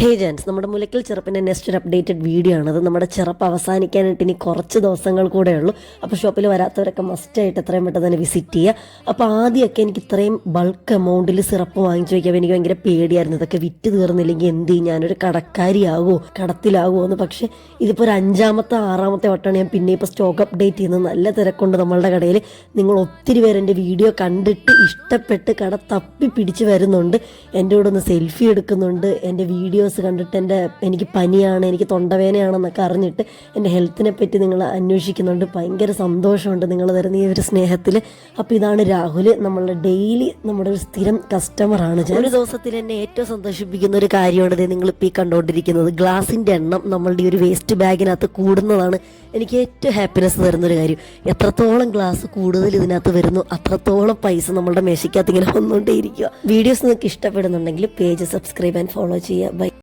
ഹേ ജാൻസ്, നമ്മുടെ മുലക്കൽ ചെറുപ്പിൻ്റെ നെക്സ്റ്റ് ഒരു updated video ആണത്. നമ്മുടെ ചെറുപ്പ് അവസാനിക്കാനായിട്ട് ഇനി കുറച്ച് ദിവസങ്ങൾ കൂടെ ഉള്ളൂ. അപ്പോൾ ഷോപ്പിൽ വരാത്തവരൊക്കെ മസ്റ്റായിട്ട് എത്രയും പെട്ടെന്ന് തന്നെ വിസിറ്റ് ചെയ്യുക. അപ്പോൾ ആദ്യമൊക്കെ എനിക്ക് ഇത്രയും ബൾക്ക് എമൗണ്ടിൽ സിറപ്പ് വാങ്ങിച്ചു വയ്ക്കാൻ എനിക്ക് ഭയങ്കര പേടിയായിരുന്നു. ഇതൊക്കെ വിറ്റ് തീർന്നില്ലെങ്കിൽ എന്ത് ചെയ്യും, ഞാനൊരു കടക്കാരിയാകുമോ, കടത്തിലാകുമോ എന്ന്. പക്ഷേ ഇതിപ്പോൾ ഒരു 5-ാമത്തെ 6-ാമത്തെ വട്ടമാണ് ഞാൻ പിന്നെ ഇപ്പോൾ സ്റ്റോക്ക് അപ്ഡേറ്റ് ചെയ്യുന്നത്. നല്ല തിരക്കുണ്ട് നമ്മളുടെ കടയിൽ. നിങ്ങൾ ഒത്തിരി പേര് എൻ്റെ വീഡിയോ കണ്ടിട്ട് ഇഷ്ടപ്പെട്ട് കട തപ്പി പിടിച്ച് വരുന്നുണ്ട്. എൻ്റെ കൂടെ ഒന്ന് സെൽഫി എടുക്കുന്നുണ്ട്. എൻ്റെ വീഡിയോസ് കണ്ടിട്ട് എനിക്ക് പനിയാണ്, എനിക്ക് തൊണ്ടവേദനയാണെന്നൊക്കെ അറിഞ്ഞിട്ട് എൻ്റെ ഹെൽത്തിനെ പറ്റി നിങ്ങൾ അന്വേഷിക്കുന്നുണ്ട്. ഭയങ്കര സന്തോഷമുണ്ട് നിങ്ങൾ തരുന്ന ഈ ഒരു സ്നേഹത്തിൽ. അപ്പോൾ ഇതാണ് രാഹുൽ, നമ്മളുടെ ഡെയിലി നമ്മുടെ ഒരു സ്ഥിരം കസ്റ്റമറാണ്. ഒരു ദിവസത്തിൽ എന്നെ ഏറ്റവും സന്തോഷിപ്പിക്കുന്ന ഒരു കാര്യമാണ് ഇത് നിങ്ങളിപ്പോൾ ഈ കണ്ടുകൊണ്ടിരിക്കുന്നത്. ഗ്ലാസിൻ്റെ എണ്ണം നമ്മളുടെ ഈ ഒരു വേസ്റ്റ് ബാഗിനകത്ത് കൂടുന്നതാണ് എനിക്ക് ഏറ്റവും ഹാപ്പിനെസ് തരുന്നൊരു കാര്യം. എത്രത്തോളം ഗ്ലാസ് കൂടുതൽ ഇതിനകത്ത് വരുന്നു അത്രത്തോളം പൈസ നമ്മളുടെ മേശയ്ക്കകത്ത് ഇങ്ങനെ വന്നുകൊണ്ടേയിരിക്കുക. വീഡിയോസ് നിങ്ങൾക്ക് ഇഷ്ടപ്പെടുന്നുണ്ടെങ്കിൽ പേജ് സബ്സ്ക്രൈബ് ആൻഡ് ഫോളോ ചെയ്യുക. ബൈ.